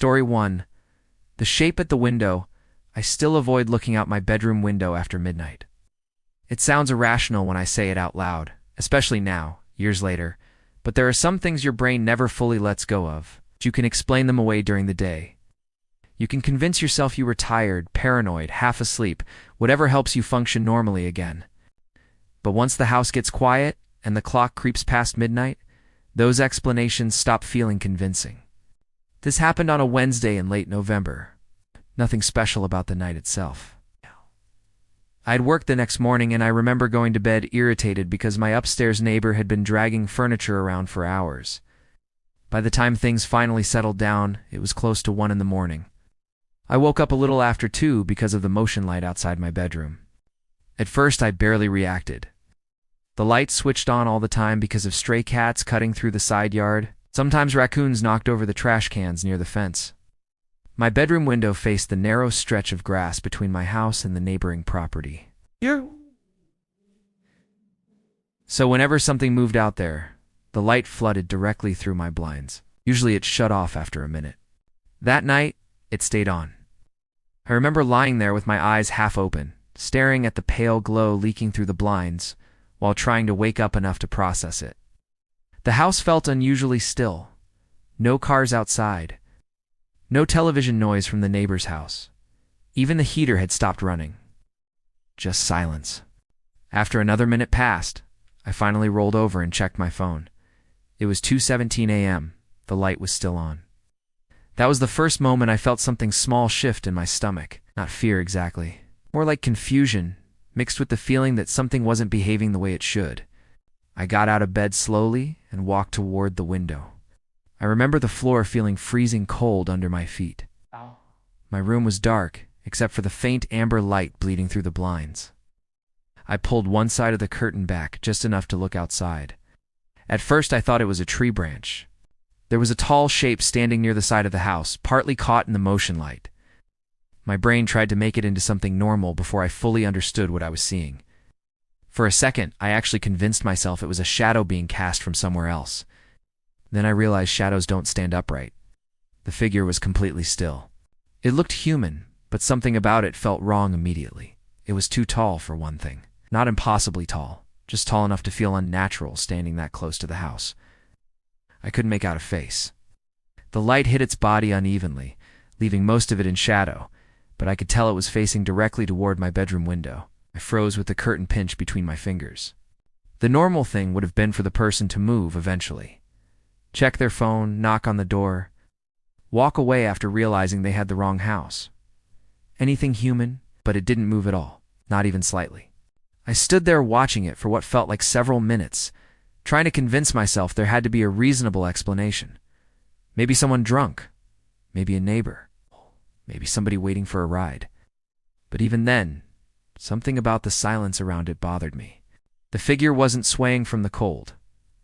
Story 1. The shape at the window. I still avoid looking out my bedroom window after midnight. It sounds irrational when I say it out loud, especially now, years later, but there are some things your brain never fully lets go of. You can explain them away during the day. You can convince yourself you were tired, paranoid, half asleep, whatever helps you function normally again. But once the house gets quiet and the clock creeps past midnight, those explanations stop feeling convincing. This happened on a Wednesday in late November. Nothing special about the night itself. I'd worked the next morning and I remember going to bed irritated because my upstairs neighbor had been dragging furniture around for hours. By the time things finally settled down, it was close to 1 in the morning. I woke up a little after 2 because of the motion light outside my bedroom. At first I barely reacted. The light switched on all the time because of stray cats cutting through the side yard. Sometimes raccoons knocked over the trash cans near the fence. My bedroom window faced the narrow stretch of grass between my house and the neighboring property. So whenever something moved out there, the light flooded directly through my blinds. Usually it shut off after a minute. That night, it stayed on. I remember lying there with my eyes half open, staring at the pale glow leaking through the blinds, while trying to wake up enough to process it. The house felt unusually still. No cars outside. No television noise from the neighbor's house. Even the heater had stopped running. Just silence. After another minute passed, I finally rolled over and checked my phone. It was 2:17 a.m. The light was still on. That was the first moment I felt something small shift in my stomach. Not fear exactly. More like confusion, mixed with the feeling that something wasn't behaving the way it should. I got out of bed slowly and walked toward the window. I remember the floor feeling freezing cold under my feet. My room was dark, except for the faint amber light bleeding through the blinds. I pulled one side of the curtain back just enough to look outside. At first I thought it was a tree branch. There was a tall shape standing near the side of the house, partly caught in the motion light. My brain tried to make it into something normal before I fully understood what I was seeing. For a second, I actually convinced myself it was a shadow being cast from somewhere else. Then I realized shadows don't stand upright. The figure was completely still. It looked human, but something about it felt wrong immediately. It was too tall, for one thing. Not impossibly tall, just tall enough to feel unnatural standing that close to the house. I couldn't make out a face. The light hit its body unevenly, leaving most of it in shadow, but I could tell it was facing directly toward my bedroom window. I froze with the curtain pinched between my fingers. The normal thing would have been for the person to move eventually. Check their phone, knock on the door, walk away after realizing they had the wrong house. Anything human, but it didn't move at all, not even slightly. I stood there watching it for what felt like several minutes, trying to convince myself there had to be a reasonable explanation. Maybe someone drunk, maybe a neighbor, maybe somebody waiting for a ride. But even then, something about the silence around it bothered me. The figure wasn't swaying from the cold.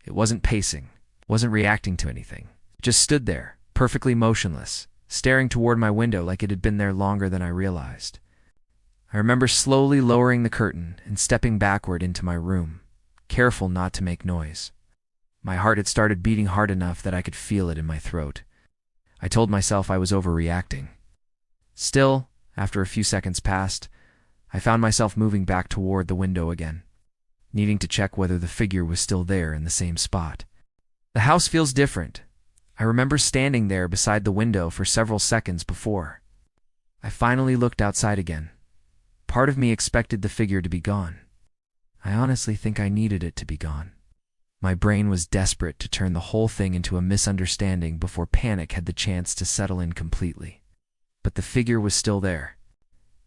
It wasn't pacing, wasn't reacting to anything. It just stood there, perfectly motionless, staring toward my window like it had been there longer than I realized. I remember slowly lowering the curtain and stepping backward into my room, careful not to make noise. My heart had started beating hard enough that I could feel it in my throat. I told myself I was overreacting. Still, after a few seconds passed, I found myself moving back toward the window again, needing to check whether the figure was still there in the same spot. The house feels different. I remember standing there beside the window for several seconds before. I finally looked outside again. Part of me expected the figure to be gone. I honestly think I needed it to be gone. My brain was desperate to turn the whole thing into a misunderstanding before panic had the chance to settle in completely. But the figure was still there.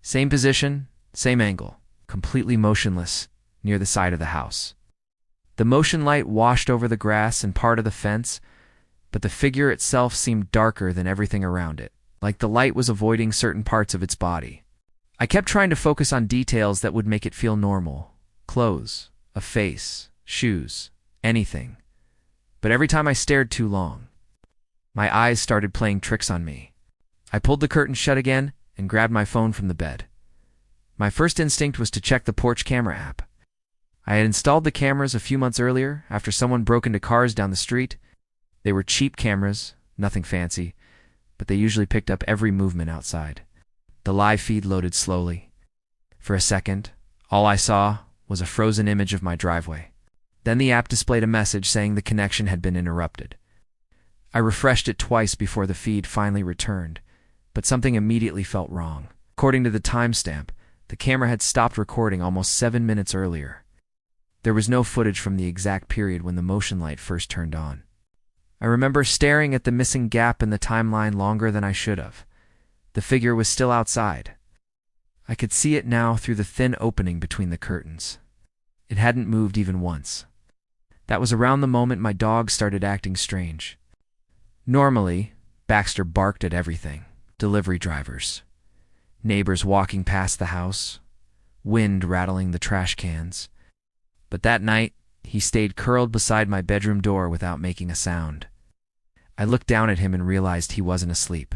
Same position, same angle, completely motionless, near the side of the house. The motion light washed over the grass and part of the fence, but the figure itself seemed darker than everything around it, like the light was avoiding certain parts of its body. I kept trying to focus on details that would make it feel normal. Clothes, a face, shoes, anything. But every time I stared too long, my eyes started playing tricks on me. I pulled the curtain shut again and grabbed my phone from the bed. My first instinct was to check the porch camera app. I had installed the cameras a few months earlier after someone broke into cars down the street. They were cheap cameras, nothing fancy, but they usually picked up every movement outside. The live feed loaded slowly. For a second, all I saw was a frozen image of my driveway. Then the app displayed a message saying the connection had been interrupted. I refreshed it twice before the feed finally returned, but something immediately felt wrong. According to the timestamp, the camera had stopped recording almost 7 minutes earlier. There was no footage from the exact period when the motion light first turned on. I remember staring at the missing gap in the timeline longer than I should have. The figure was still outside. I could see it now through the thin opening between the curtains. It hadn't moved even once. That was around the moment my dog started acting strange. Normally, Baxter barked at everything. Delivery drivers, neighbors walking past the house, wind rattling the trash cans. But that night, he stayed curled beside my bedroom door without making a sound. I looked down at him and realized he wasn't asleep.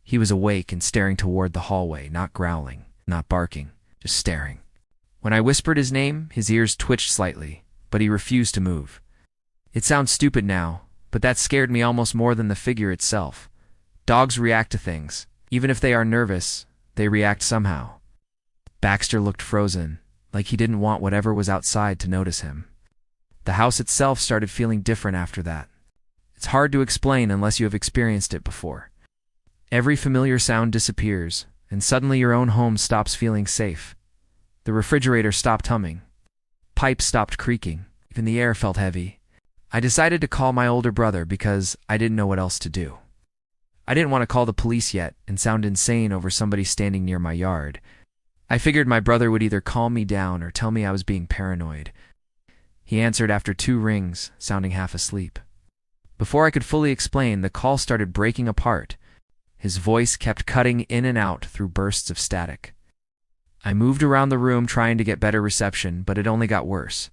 He was awake and staring toward the hallway, not growling, not barking, just staring. When I whispered his name, his ears twitched slightly, but he refused to move. It sounds stupid now, but that scared me almost more than the figure itself. Dogs react to things. Even if they are nervous, they react somehow. Baxter looked frozen, like he didn't want whatever was outside to notice him. The house itself started feeling different after that. It's hard to explain unless you have experienced it before. Every familiar sound disappears, and suddenly your own home stops feeling safe. The refrigerator stopped humming. Pipes stopped creaking. Even the air felt heavy. I decided to call my older brother because I didn't know what else to do. I didn't want to call the police yet and sound insane over somebody standing near my yard. I figured my brother would either calm me down or tell me I was being paranoid. He answered after 2 rings, sounding half asleep. Before I could fully explain, the call started breaking apart. His voice kept cutting in and out through bursts of static. I moved around the room trying to get better reception, but it only got worse.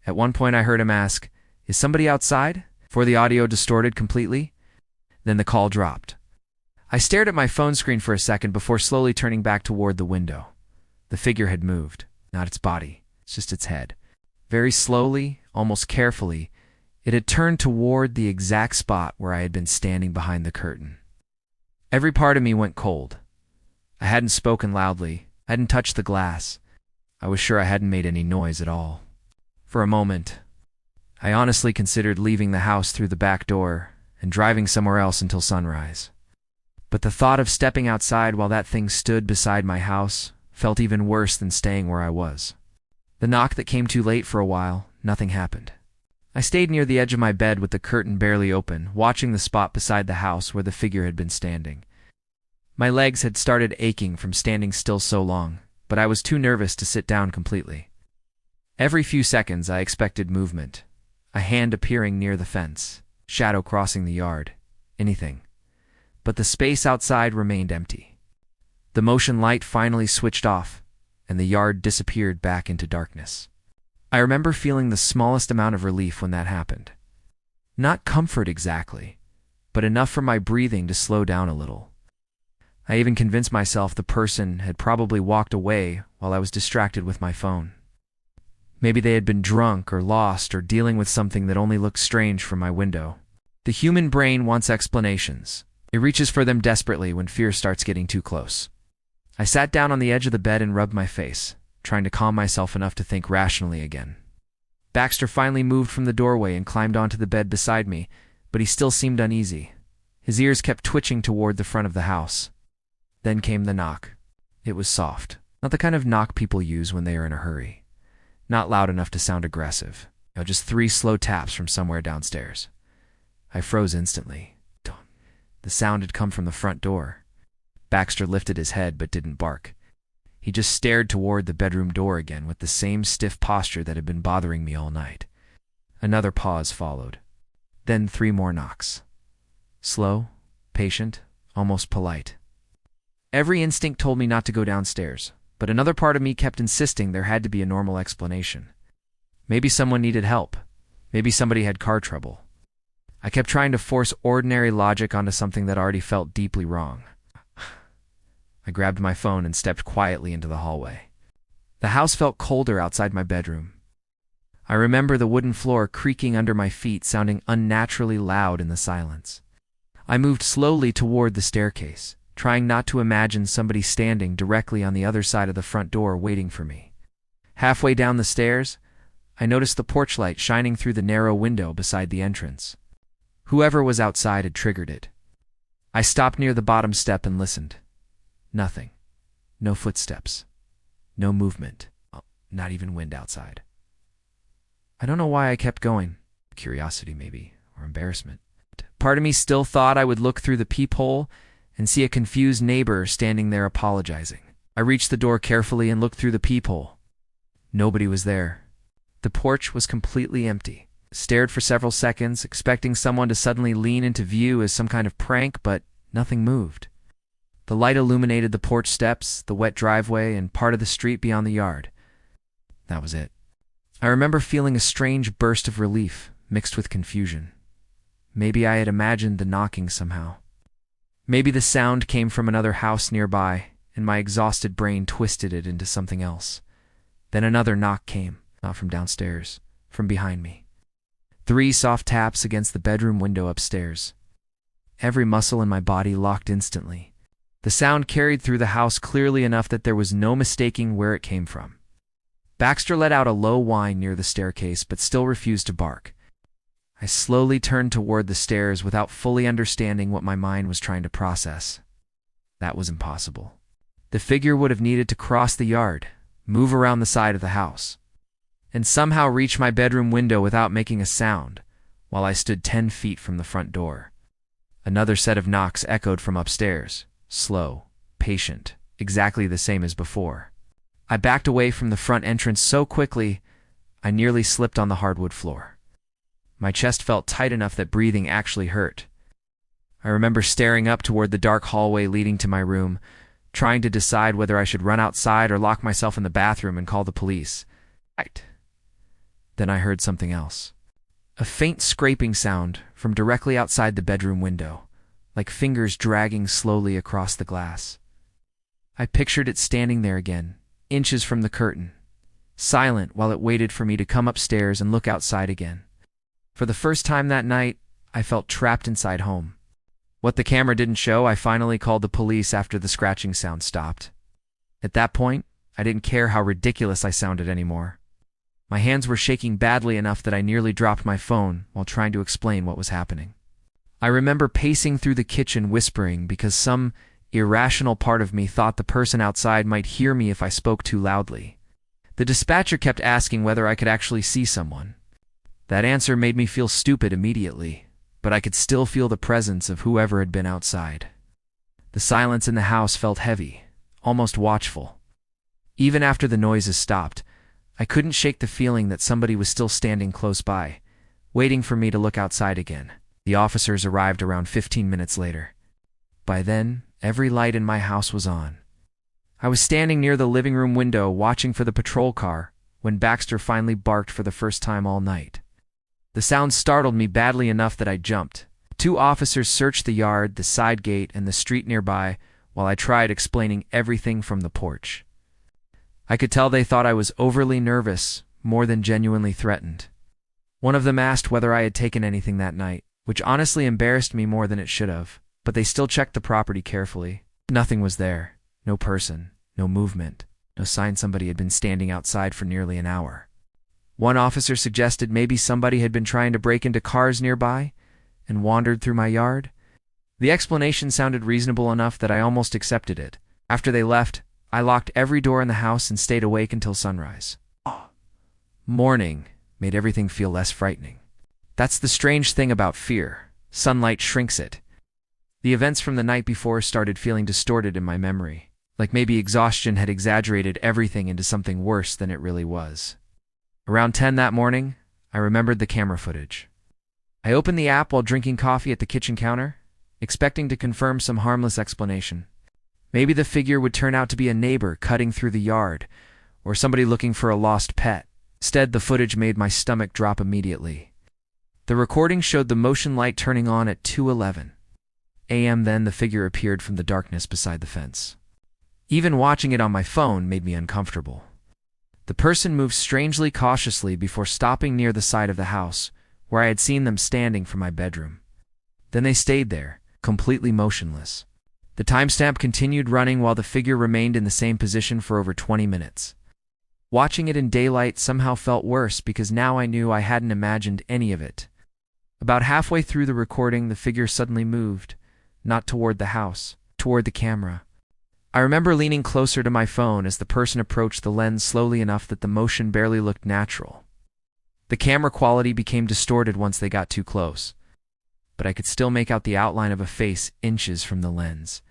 At one point I heard him ask, "Is somebody outside?" before the audio distorted completely. Then the call dropped. I stared at my phone screen for a second before slowly turning back toward the window. The figure had moved, not its body, it's just its head. Very slowly, almost carefully, it had turned toward the exact spot where I had been standing behind the curtain. Every part of me went cold. I hadn't spoken loudly. I hadn't touched the glass. I was sure I hadn't made any noise at all. For a moment, I honestly considered leaving the house through the back door and driving somewhere else until sunrise. But the thought of stepping outside while that thing stood beside my house felt even worse than staying where I was. The knock that came too late for a while, nothing happened. I stayed near the edge of my bed with the curtain barely open, watching the spot beside the house where the figure had been standing. My legs had started aching from standing still so long, but I was too nervous to sit down completely. Every few seconds I expected movement, a hand appearing near the fence, shadow crossing the yard, anything. But the space outside remained empty. The motion light finally switched off, and the yard disappeared back into darkness. I remember feeling the smallest amount of relief when that happened. Not comfort exactly, but enough for my breathing to slow down a little. I even convinced myself the person had probably walked away while I was distracted with my phone. Maybe they had been drunk or lost or dealing with something that only looked strange from my window. The human brain wants explanations. It reaches for them desperately when fear starts getting too close. I sat down on the edge of the bed and rubbed my face, trying to calm myself enough to think rationally again. Baxter finally moved from the doorway and climbed onto the bed beside me, but he still seemed uneasy. His ears kept twitching toward the front of the house. Then came the knock. It was soft, not the kind of knock people use when they are in a hurry. Not loud enough to sound aggressive. Just 3 slow taps from somewhere downstairs. I froze instantly. The sound had come from the front door. Baxter lifted his head but didn't bark. He just stared toward the bedroom door again with the same stiff posture that had been bothering me all night. Another pause followed. Then 3 more knocks. Slow, patient, almost polite. Every instinct told me not to go downstairs, but another part of me kept insisting there had to be a normal explanation. Maybe someone needed help. Maybe somebody had car trouble. I kept trying to force ordinary logic onto something that already felt deeply wrong. I grabbed my phone and stepped quietly into the hallway. The house felt colder outside my bedroom. I remember the wooden floor creaking under my feet, sounding unnaturally loud in the silence. I moved slowly toward the staircase, trying not to imagine somebody standing directly on the other side of the front door waiting for me. Halfway down the stairs, I noticed the porch light shining through the narrow window beside the entrance. Whoever was outside had triggered it. I stopped near the bottom step and listened. Nothing. No footsteps. No movement. Not even wind outside. I don't know why I kept going. Curiosity, maybe, or embarrassment. Part of me still thought I would look through the peephole and see a confused neighbor standing there apologizing. I reached the door carefully and looked through the peephole. Nobody was there. The porch was completely empty. Stared for several seconds, expecting someone to suddenly lean into view as some kind of prank, but nothing moved. The light illuminated the porch steps, the wet driveway, and part of the street beyond the yard. That was it. I remember feeling a strange burst of relief, mixed with confusion. Maybe I had imagined the knocking somehow. Maybe the sound came from another house nearby, and my exhausted brain twisted it into something else. Then another knock came, not from downstairs, from behind me. 3 soft taps against the bedroom window upstairs. Every muscle in my body locked instantly. The sound carried through the house clearly enough that there was no mistaking where it came from. Baxter let out a low whine near the staircase, but still refused to bark. I slowly turned toward the stairs without fully understanding what my mind was trying to process. That was impossible. The figure would have needed to cross the yard, move around the side of the house, and somehow reach my bedroom window without making a sound, while I stood 10 feet from the front door. Another set of knocks echoed from upstairs, slow, patient, exactly the same as before. I backed away from the front entrance so quickly, I nearly slipped on the hardwood floor. My chest felt tight enough that breathing actually hurt. I remember staring up toward the dark hallway leading to my room, trying to decide whether I should run outside or lock myself in the bathroom and call the police. Then I heard something else. A faint scraping sound from directly outside the bedroom window, like fingers dragging slowly across the glass. I pictured it standing there again, inches from the curtain, silent while it waited for me to come upstairs and look outside again. For the first time that night, I felt trapped inside home. What the camera didn't show, I finally called the police after the scratching sound stopped. At that point, I didn't care how ridiculous I sounded anymore. My hands were shaking badly enough that I nearly dropped my phone while trying to explain what was happening. I remember pacing through the kitchen whispering because some irrational part of me thought the person outside might hear me if I spoke too loudly. The dispatcher kept asking whether I could actually see someone. That answer made me feel stupid immediately, but I could still feel the presence of whoever had been outside. The silence in the house felt heavy, almost watchful. Even after the noises stopped, I couldn't shake the feeling that somebody was still standing close by, waiting for me to look outside again. The officers arrived around 15 minutes later. By then, every light in my house was on. I was standing near the living room window watching for the patrol car when Baxter finally barked for the first time all night. The sound startled me badly enough that I jumped. 2 officers searched the yard, the side gate, and the street nearby while I tried explaining everything from the porch. I could tell they thought I was overly nervous, more than genuinely threatened. One of them asked whether I had taken anything that night, which honestly embarrassed me more than it should have, but they still checked the property carefully. Nothing was there. No person, no movement, no sign somebody had been standing outside for nearly an hour. One officer suggested maybe somebody had been trying to break into cars nearby and wandered through my yard. The explanation sounded reasonable enough that I almost accepted it. After they left, I locked every door in the house and stayed awake until sunrise. Morning made everything feel less frightening. That's the strange thing about fear. Sunlight shrinks it. The events from the night before started feeling distorted in my memory, like maybe exhaustion had exaggerated everything into something worse than it really was. Around 10 that morning, I remembered the camera footage. I opened the app while drinking coffee at the kitchen counter, expecting to confirm some harmless explanation. Maybe the figure would turn out to be a neighbor cutting through the yard, or somebody looking for a lost pet. Instead, the footage made my stomach drop immediately. The recording showed the motion light turning on at 2:11 a.m. Then the figure appeared from the darkness beside the fence. Even watching it on my phone made me uncomfortable. The person moved strangely cautiously before stopping near the side of the house, where I had seen them standing from my bedroom. Then they stayed there, completely motionless. The timestamp continued running while the figure remained in the same position for over 20 minutes. Watching it in daylight somehow felt worse because now I knew I hadn't imagined any of it. About halfway through the recording, the figure suddenly moved, not toward the house, toward the camera. I remember leaning closer to my phone as the person approached the lens slowly enough that the motion barely looked natural. The camera quality became distorted once they got too close, but I could still make out the outline of a face inches from the lens.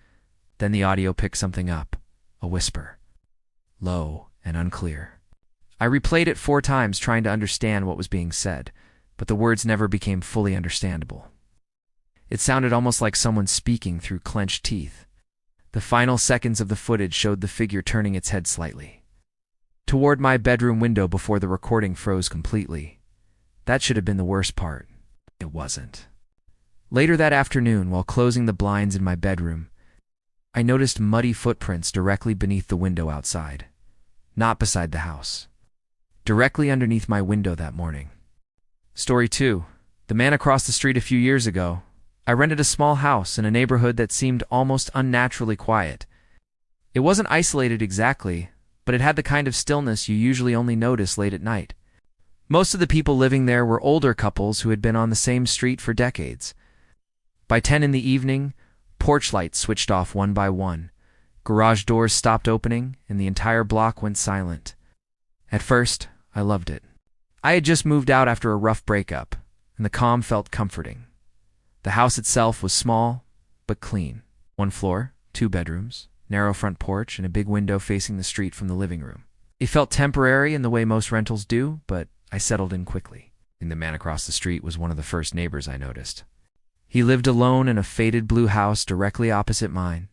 Then the audio picked something up, a whisper, low and unclear. I replayed it 4 times trying to understand what was being said, but the words never became fully understandable. It sounded almost like someone speaking through clenched teeth. The final seconds of the footage showed the figure turning its head slightly toward my bedroom window before the recording froze completely. That should have been the worst part. It wasn't. Later that afternoon, while closing the blinds in my bedroom, I noticed muddy footprints directly beneath the window outside. Not beside the house. Directly underneath my window that morning. Story 2. The man across the street a few years ago. I rented a small house in a neighborhood that seemed almost unnaturally quiet. It wasn't isolated exactly, but it had the kind of stillness you usually only notice late at night. Most of the people living there were older couples who had been on the same street for decades. By 10 in the evening, porch lights switched off one by one. Garage doors stopped opening, and the entire block went silent. At first, I loved it. I had just moved out after a rough breakup, and the calm felt comforting. The house itself was small, but clean. 1 floor, 2 bedrooms, narrow front porch, and a big window facing the street from the living room. It felt temporary in the way most rentals do, but I settled in quickly. And the man across the street was one of the first neighbors I noticed. He lived alone in a faded blue house directly opposite mine.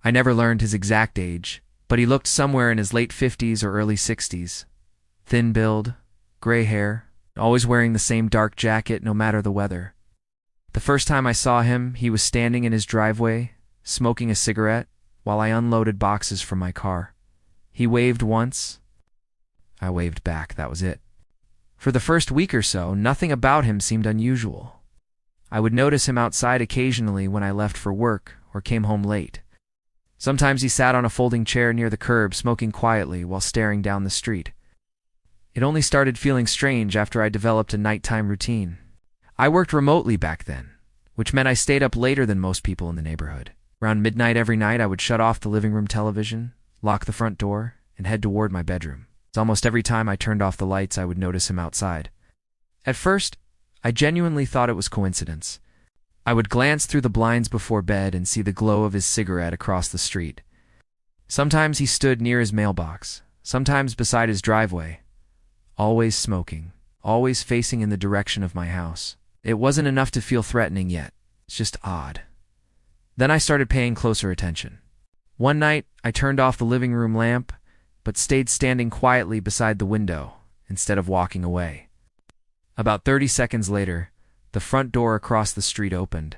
I never learned his exact age, but he looked somewhere in his late 50s or early 60s. Thin build, gray hair, always wearing the same dark jacket no matter the weather. The first time I saw him, he was standing in his driveway, smoking a cigarette, while I unloaded boxes from my car. He waved once. I waved back, that was it. For the first week or so, nothing about him seemed unusual. I would notice him outside occasionally when I left for work or came home late. Sometimes he sat on a folding chair near the curb, smoking quietly while staring down the street. It only started feeling strange after I developed a nighttime routine. I worked remotely back then, which meant I stayed up later than most people in the neighborhood. Around midnight every night, I would shut off the living room television, lock the front door, and head toward my bedroom. Almost every time I turned off the lights, I would notice him outside. At first, I genuinely thought it was coincidence. I would glance through the blinds before bed and see the glow of his cigarette across the street. Sometimes he stood near his mailbox, sometimes beside his driveway, always smoking, always facing in the direction of my house. It wasn't enough to feel threatening yet. It's just odd. Then I started paying closer attention. One night, I turned off the living room lamp, but stayed standing quietly beside the window instead of walking away. About 30 seconds later, the front door across the street opened.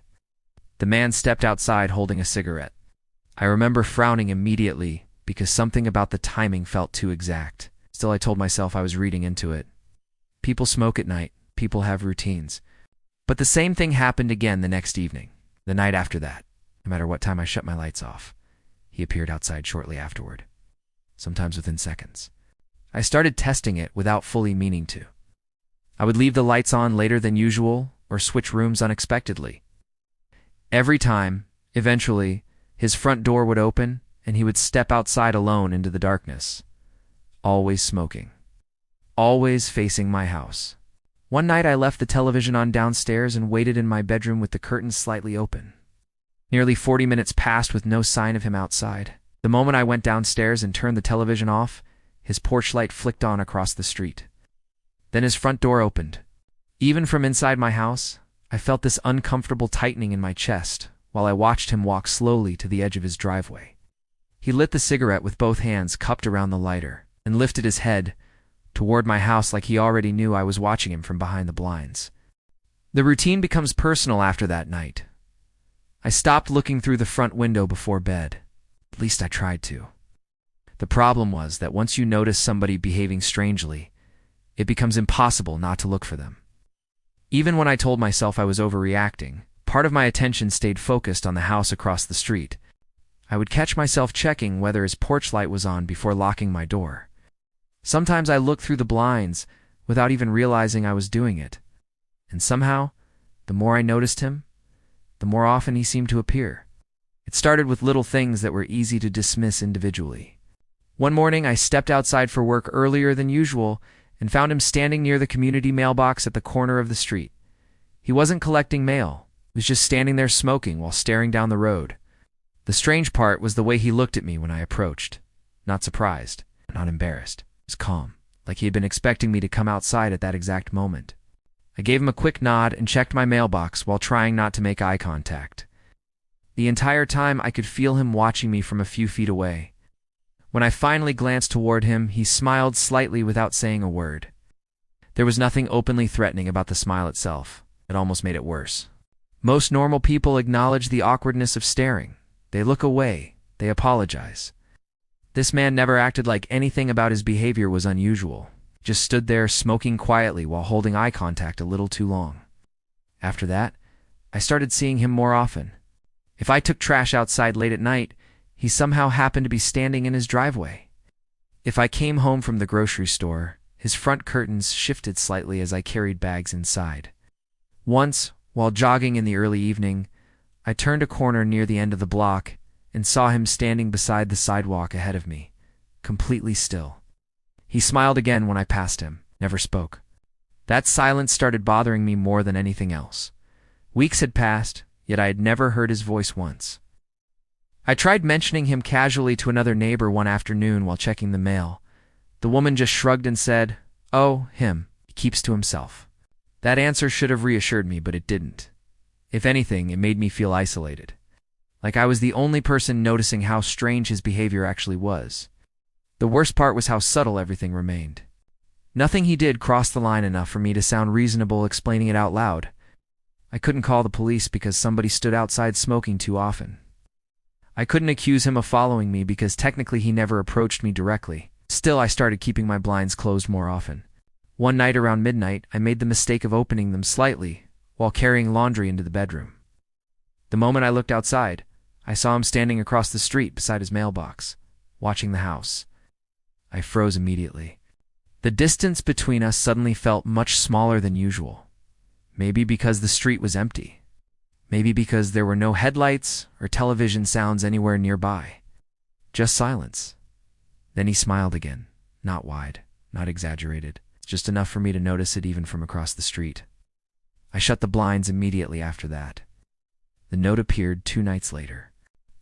The man stepped outside holding a cigarette. I remember frowning immediately because something about the timing felt too exact. Still, I told myself I was reading into it. People smoke at night. People have routines. But the same thing happened again the next evening, the night after that. No matter what time I shut my lights off, he appeared outside shortly afterward, sometimes within seconds. I started testing it without fully meaning to. I would leave the lights on later than usual or switch rooms unexpectedly. Every time, eventually, his front door would open and he would step outside alone into the darkness. Always smoking. Always facing my house. One night I left the television on downstairs and waited in my bedroom with the curtains slightly open. Nearly 40 minutes passed with no sign of him outside. The moment I went downstairs and turned the television off, his porch light flicked on across the street. Then his front door opened. Even from inside my house, I felt this uncomfortable tightening in my chest while I watched him walk slowly to the edge of his driveway. He lit the cigarette with both hands cupped around the lighter and lifted his head toward my house like he already knew I was watching him from behind the blinds. The routine becomes personal after that night. I stopped looking through the front window before bed. At least I tried to. The problem was that once you notice somebody behaving strangely, it becomes impossible not to look for them. Even when I told myself I was overreacting, part part of my attention stayed focused on the house across the street. I would catch myself checking whether his porch light was on before locking my door. Sometimes I looked through the blinds without even realizing I was doing it. And somehow, the more I noticed him, the more often he seemed to appear. It started with little things that were easy to dismiss individually. One morning, I stepped outside for work earlier than usual and found him standing near the community mailbox at the corner of the street. He wasn't collecting mail. He was just standing there smoking while staring down the road. The strange part was the way he looked at me when I approached. Not surprised, not embarrassed. He was calm, like he had been expecting me to come outside at that exact moment. I gave him a quick nod and checked my mailbox while trying not to make eye contact. The entire time I could feel him watching me from a few feet away. When I finally glanced toward him, he smiled slightly without saying a word. There was nothing openly threatening about the smile itself. It almost made it worse. Most normal people acknowledge the awkwardness of staring. They look away. They apologize. This man never acted like anything about his behavior was unusual. He just stood there smoking quietly while holding eye contact a little too long. After that, I started seeing him more often. If I took trash outside late at night, he somehow happened to be standing in his driveway. If I came home from the grocery store, his front curtains shifted slightly as I carried bags inside. Once, while jogging in the early evening, I turned a corner near the end of the block and saw him standing beside the sidewalk ahead of me, completely still. He smiled again when I passed him, never spoke. That silence started bothering me more than anything else. Weeks had passed, yet I had never heard his voice once. I tried mentioning him casually to another neighbor one afternoon while checking the mail. The woman just shrugged and said, "Oh, him. He keeps to himself." That answer should have reassured me, but it didn't. If anything, it made me feel isolated. Like I was the only person noticing how strange his behavior actually was. The worst part was how subtle everything remained. Nothing he did crossed the line enough for me to sound reasonable explaining it out loud. I couldn't call the police because somebody stood outside smoking too often. I couldn't accuse him of following me because technically he never approached me directly. Still, I started keeping my blinds closed more often. One night around midnight, I made the mistake of opening them slightly while carrying laundry into the bedroom. The moment I looked outside, I saw him standing across the street beside his mailbox, watching the house. I froze immediately. The distance between us suddenly felt much smaller than usual. Maybe because the street was empty. Maybe because there were no headlights or television sounds anywhere nearby. Just silence. Then he smiled again, not wide, not exaggerated. Just enough for me to notice it even from across the street. I shut the blinds immediately after that. The note appeared 2 nights later.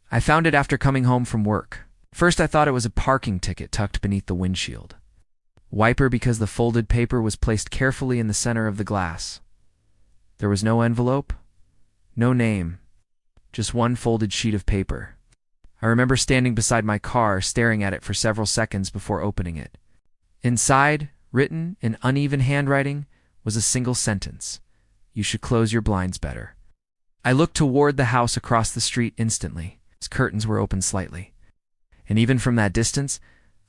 I found it after coming home from work. First I thought it was a parking ticket tucked beneath the windshield. Wiper because the folded paper was placed carefully in the center of the glass. There was no envelope, no name, just one folded sheet of paper. I remember standing beside my car staring at it for several seconds before opening it. Inside, written in uneven handwriting, was a single sentence. "You should close your blinds better." I looked toward the house across the street instantly. Its curtains were open slightly. And even from that distance,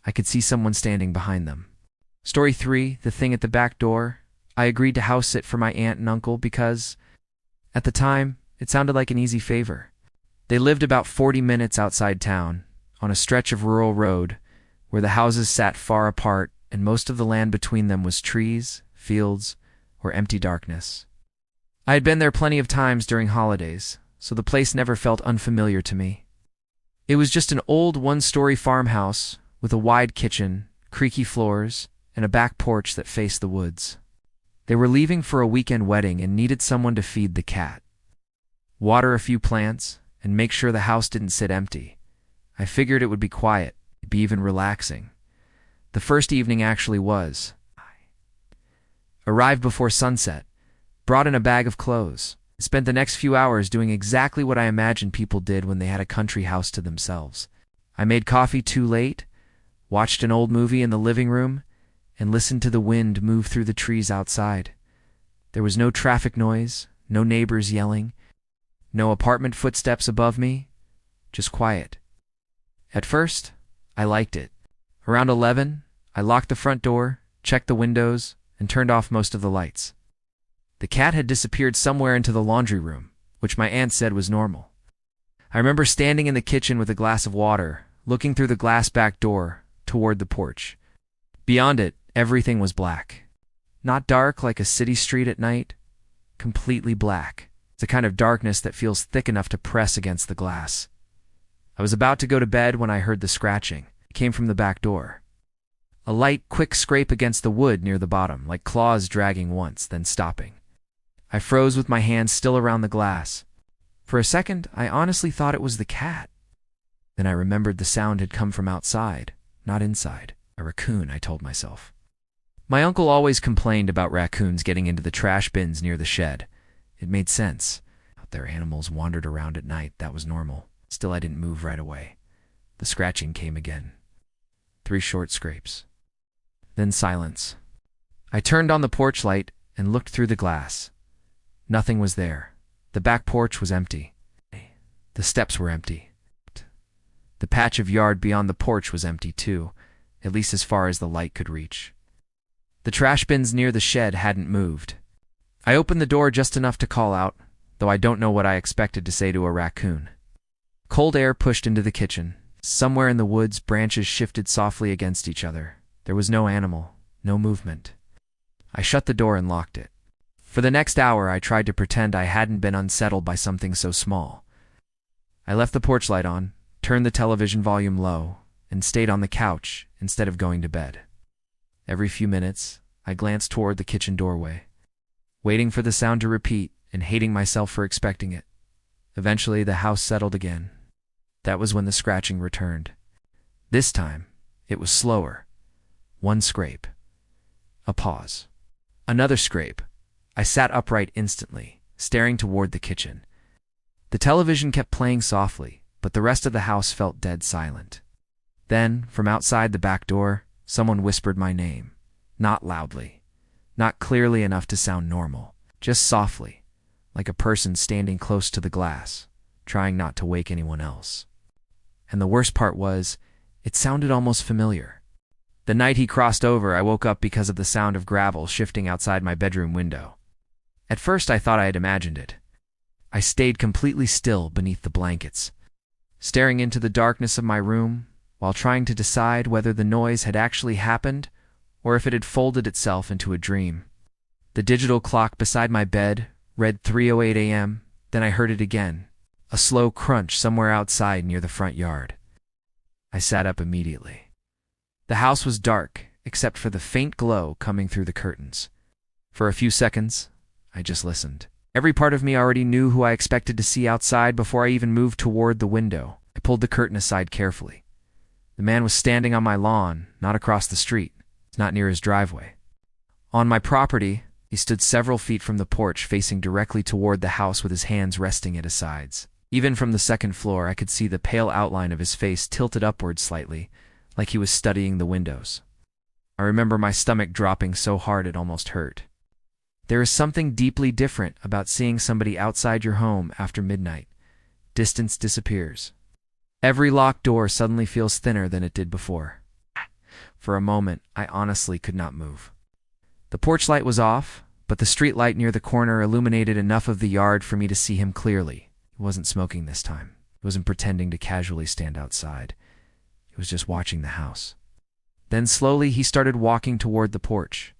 I could see someone standing behind them. Story 3, the thing at the back door. I agreed to house sit for my aunt and uncle because, at the time, it sounded like an easy favor. They lived about 40 minutes outside town, on a stretch of rural road, where the houses sat far apart and most of the land between them was trees, fields, or empty darkness. I had been there plenty of times during holidays, so the place never felt unfamiliar to me. It was just an old one-story farmhouse with a wide kitchen, creaky floors, and a back porch that faced the woods. They were leaving for a weekend wedding and needed someone to feed the cat, water a few plants, and make sure the house didn't sit empty. I figured it would be quiet, it'd be even relaxing. The first evening actually was. Arrived before sunset, brought in a bag of clothes, spent the next few hours doing exactly what I imagined people did when they had a country house to themselves. I made coffee too late, watched an old movie in the living room, and listened to the wind move through the trees outside. There was no traffic noise, no neighbors yelling, no apartment footsteps above me, just quiet. At first, I liked it. Around 11, I locked the front door, checked the windows, and turned off most of the lights. The cat had disappeared somewhere into the laundry room, which my aunt said was normal. I remember standing in the kitchen with a glass of water, looking through the glass back door toward the porch. Beyond it, everything was black. Not dark like a city street at night, completely black. It's a kind of darkness that feels thick enough to press against the glass. I was about to go to bed when I heard the scratching. It came from the back door. A light, quick scrape against the wood near the bottom, like claws dragging once, then stopping. I froze with my hands still around the glass. For a second, I honestly thought it was the cat. Then I remembered the sound had come from outside, not inside. A raccoon, I told myself. My uncle always complained about raccoons getting into the trash bins near the shed. It made sense. Out there, animals wandered around at night. That was normal. Still, I didn't move right away. The scratching came again. 3 short scrapes. Then silence. I turned on the porch light and looked through the glass. Nothing was there. The back porch was empty. The steps were empty. The patch of yard beyond the porch was empty too, at least as far as the light could reach. The trash bins near the shed hadn't moved. I opened the door just enough to call out, though I don't know what I expected to say to a raccoon. Cold air pushed into the kitchen. Somewhere in the woods, branches shifted softly against each other. There was no animal, no movement. I shut the door and locked it. For the next hour, I tried to pretend I hadn't been unsettled by something so small. I left the porch light on, turned the television volume low, and stayed on the couch instead of going to bed. Every few minutes, I glanced toward the kitchen doorway, waiting for the sound to repeat and hating myself for expecting it. Eventually, the house settled again. That was when the scratching returned. This time, it was slower. 1 scrape. A pause. Another scrape. I sat upright instantly, staring toward the kitchen. The television kept playing softly, but the rest of the house felt dead silent. Then, from outside the back door, someone whispered my name. Not loudly. Not clearly enough to sound normal. Just softly, like a person standing close to the glass, trying not to wake anyone else. And the worst part was, it sounded almost familiar. The night he crossed over, I woke up because of the sound of gravel shifting outside my bedroom window. At first, I thought I had imagined it. I stayed completely still beneath the blankets, staring into the darkness of my room while trying to decide whether the noise had actually happened or if it had folded itself into a dream. The digital clock beside my bed read 3:08 a.m., then I heard it again, a slow crunch somewhere outside near the front yard. I sat up immediately. The house was dark, except for the faint glow coming through the curtains. For a few seconds, I just listened. Every part of me already knew who I expected to see outside before I even moved toward the window. I pulled the curtain aside carefully. The man was standing on my lawn, not across the street, not near his driveway. On my property, he stood several feet from the porch, facing directly toward the house with his hands resting at his sides. Even from the second floor, I could see the pale outline of his face tilted upward slightly, like he was studying the windows. I remember my stomach dropping so hard it almost hurt. There is something deeply different about seeing somebody outside your home after midnight. Distance disappears. Every locked door suddenly feels thinner than it did before. For a moment, I honestly could not move. The porch light was off, but the street light near the corner illuminated enough of the yard for me to see him clearly. He wasn't smoking this time. He wasn't pretending to casually stand outside. He was just watching the house. Then slowly he started walking toward the porch.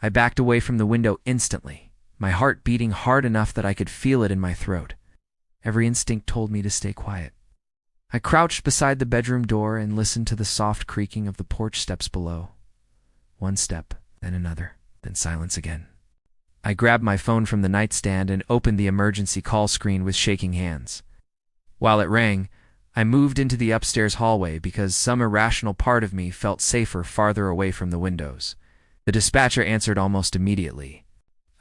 I backed away from the window instantly, my heart beating hard enough that I could feel it in my throat. Every instinct told me to stay quiet. I crouched beside the bedroom door and listened to the soft creaking of the porch steps below. 1 step, then another, then silence again. I grabbed my phone from the nightstand and opened the emergency call screen with shaking hands. While it rang, I moved into the upstairs hallway because some irrational part of me felt safer farther away from the windows. The dispatcher answered almost immediately.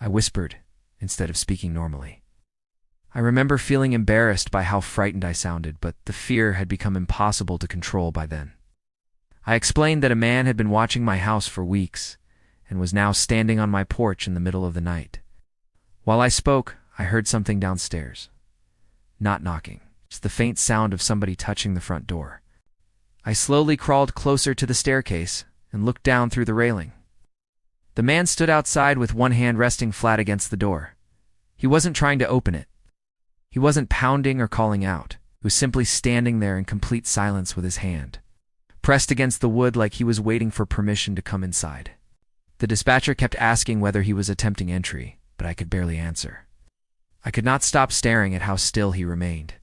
I whispered, instead of speaking normally. I remember feeling embarrassed by how frightened I sounded, but the fear had become impossible to control by then. I explained that a man had been watching my house for weeks and was now standing on my porch in the middle of the night. While I spoke, I heard something downstairs. Not knocking, just the faint sound of somebody touching the front door. I slowly crawled closer to the staircase and looked down through the railing. The man stood outside with one hand resting flat against the door. He wasn't trying to open it. He wasn't pounding or calling out. He was simply standing there in complete silence with his hand pressed against the wood like he was waiting for permission to come inside. The dispatcher kept asking whether he was attempting entry, but I could barely answer. I could not stop staring at how still he remained.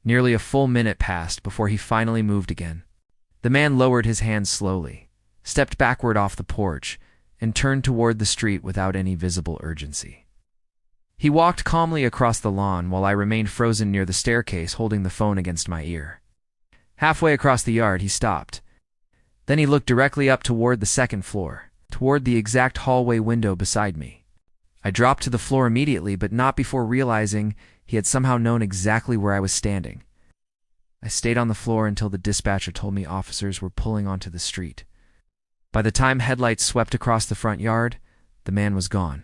Nearly a full minute passed before he finally moved again. The man lowered his hands slowly, stepped backward off the porch, and turned toward the street without any visible urgency. He walked calmly across the lawn while I remained frozen near the staircase holding the phone against my ear. Halfway across the yard, he stopped. Then he looked directly up toward the second floor, toward the exact hallway window beside me. I dropped to the floor immediately, but not before realizing he had somehow known exactly where I was standing. I stayed on the floor until the dispatcher told me officers were pulling onto the street. By the time headlights swept across the front yard, the man was gone.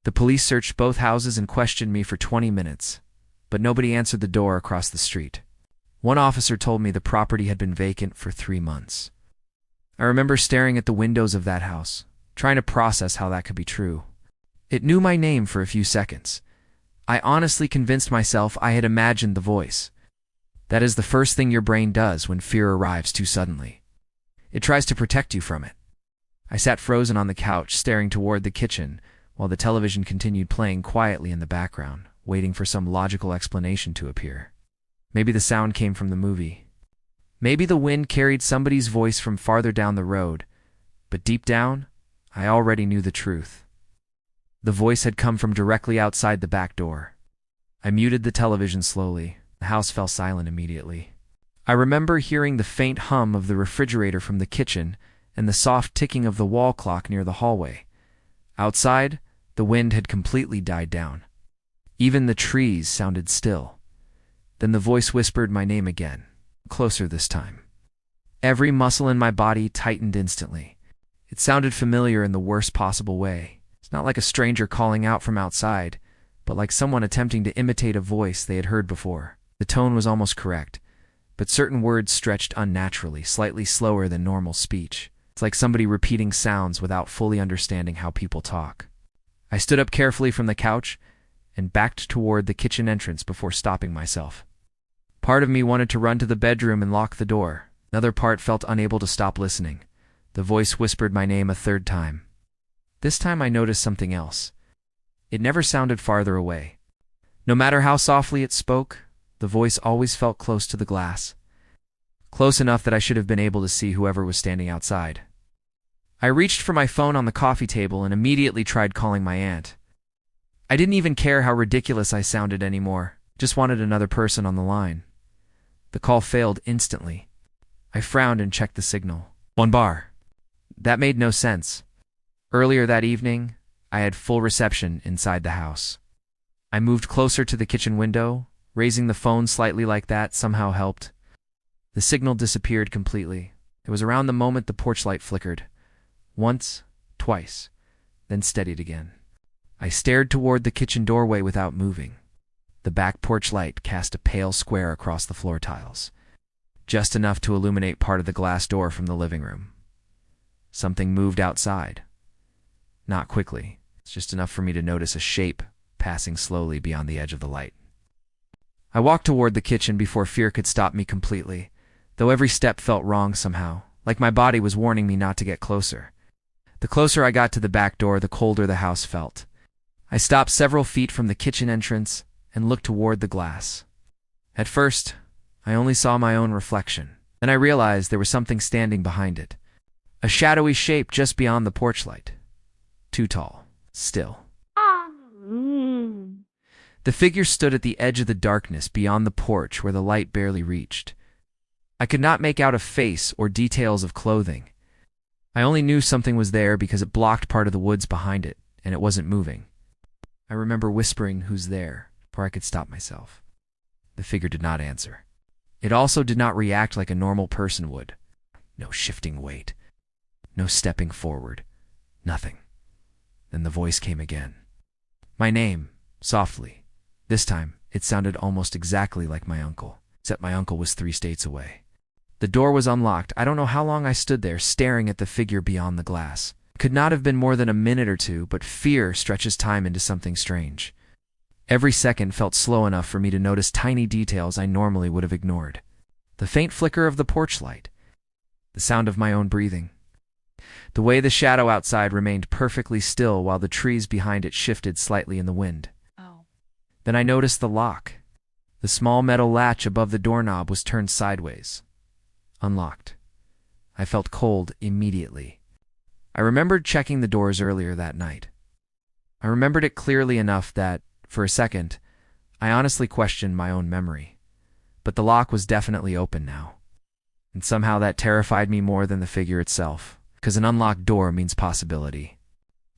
The police searched both houses and questioned me for 20 minutes, but nobody answered the door across the street. One officer told me the property had been vacant for 3 months. I remember staring at the windows of that house, trying to process how that could be true. It knew my name for a few seconds. I honestly convinced myself I had imagined the voice. That is the first thing your brain does when fear arrives too suddenly. It tries to protect you from it. I sat frozen on the couch, staring toward the kitchen, while the television continued playing quietly in the background, waiting for some logical explanation to appear. Maybe the sound came from the movie. Maybe the wind carried somebody's voice from farther down the road, but deep down, I already knew the truth. The voice had come from directly outside the back door. I muted the television slowly. The house fell silent immediately. I remember hearing the faint hum of the refrigerator from the kitchen and the soft ticking of the wall clock near the hallway. Outside, the wind had completely died down. Even the trees sounded still. Then the voice whispered my name again, closer this time. Every muscle in my body tightened instantly. It sounded familiar in the worst possible way. It's not like a stranger calling out from outside, but like someone attempting to imitate a voice they had heard before. The tone was almost correct, but certain words stretched unnaturally, slightly slower than normal speech. It's like somebody repeating sounds without fully understanding how people talk. I stood up carefully from the couch and backed toward the kitchen entrance before stopping myself. Part of me wanted to run to the bedroom and lock the door. Another part felt unable to stop listening. The voice whispered my name a third time. This time I noticed something else. It never sounded farther away. No matter how softly it spoke, the voice always felt close to the glass. Close enough that I should have been able to see whoever was standing outside. I reached for my phone on the coffee table and immediately tried calling my aunt. I didn't even care how ridiculous I sounded anymore. Just wanted another person on the line. The call failed instantly. I frowned and checked the signal. 1 bar. That made no sense. Earlier that evening, I had full reception inside the house. I moved closer to the kitchen window. Raising the phone slightly like that somehow helped. The signal disappeared completely. It was around the moment the porch light flickered. Once, twice, then steadied again. I stared toward the kitchen doorway without moving. The back porch light cast a pale square across the floor tiles, just enough to illuminate part of the glass door from the living room. Something moved outside. Not quickly. It's just enough for me to notice a shape passing slowly beyond the edge of the light. I walked toward the kitchen before fear could stop me completely, though every step felt wrong somehow, like my body was warning me not to get closer. The closer I got to the back door, the colder the house felt. I stopped several feet from the kitchen entrance and looked toward the glass. At first, I only saw my own reflection. Then I realized there was something standing behind it. A shadowy shape just beyond the porch light. Too tall. Still. The figure stood at the edge of the darkness beyond the porch where the light barely reached. I could not make out a face or details of clothing. I only knew something was there because it blocked part of the woods behind it, and it wasn't moving. I remember whispering, "Who's there?" before I could stop myself. The figure did not answer. It also did not react like a normal person would. No shifting weight. No stepping forward. Nothing. Then the voice came again. My name, softly. This time, it sounded almost exactly like my uncle, except my uncle was 3 states away. The door was unlocked. I don't know how long I stood there, staring at the figure beyond the glass. It could not have been more than a minute or two, but fear stretches time into something strange. Every second felt slow enough for me to notice tiny details I normally would have ignored. The faint flicker of the porch light, the sound of my own breathing, the way the shadow outside remained perfectly still while the trees behind it shifted slightly in the wind. Oh. Then I noticed the lock. The small metal latch above the doorknob was turned sideways, unlocked. I felt cold immediately. I remembered checking the doors earlier that night. I remembered it clearly enough that, for a second, I honestly questioned my own memory. But the lock was definitely open now. And somehow that terrified me more than the figure itself, because an unlocked door means possibility.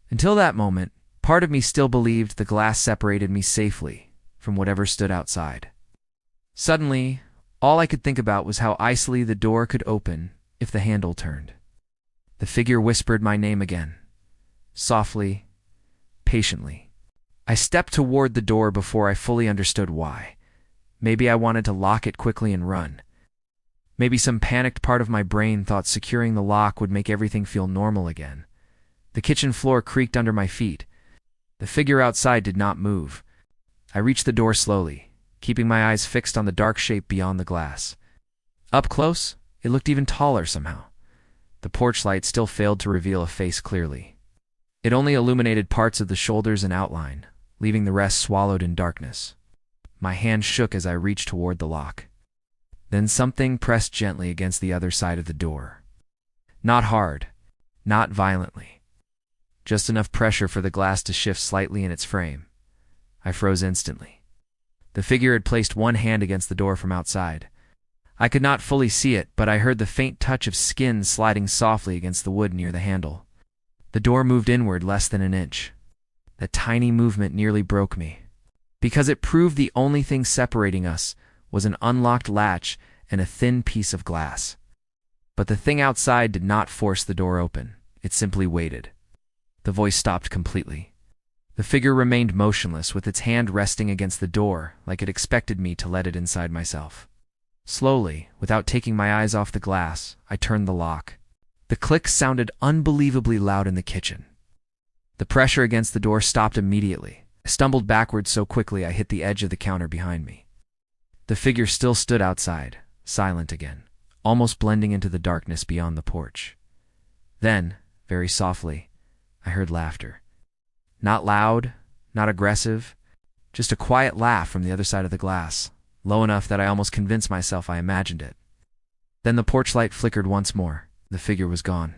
Until that moment, part of me still believed the glass separated me safely from whatever stood outside. Suddenly, all I could think about was how icily the door could open if the handle turned. The figure whispered my name again, softly, patiently. I stepped toward the door before I fully understood why. Maybe I wanted to lock it quickly and run. Maybe some panicked part of my brain thought securing the lock would make everything feel normal again. The kitchen floor creaked under my feet. The figure outside did not move. I reached the door slowly, keeping my eyes fixed on the dark shape beyond the glass. Up close, it looked even taller somehow. The porch light still failed to reveal a face clearly. It only illuminated parts of the shoulders and outline, leaving the rest swallowed in darkness. My hand shook as I reached toward the lock. Then something pressed gently against the other side of the door. Not hard, not violently. Just enough pressure for the glass to shift slightly in its frame. I froze instantly. The figure had placed one hand against the door from outside. I could not fully see it, but I heard the faint touch of skin sliding softly against the wood near the handle. The door moved inward less than an inch. That tiny movement nearly broke me, because it proved the only thing separating us was an unlocked latch and a thin piece of glass. But the thing outside did not force the door open. It simply waited. The voice stopped completely. The figure remained motionless, with its hand resting against the door, like it expected me to let it inside myself. Slowly, without taking my eyes off the glass, I turned the lock. The click sounded unbelievably loud in the kitchen. The pressure against the door stopped immediately. I stumbled backwards so quickly I hit the edge of the counter behind me. The figure still stood outside, silent again, almost blending into the darkness beyond the porch. Then, very softly, I heard laughter. Not loud, not aggressive, just a quiet laugh from the other side of the glass, low enough that I almost convinced myself I imagined it. Then the porch light flickered once more. The figure was gone.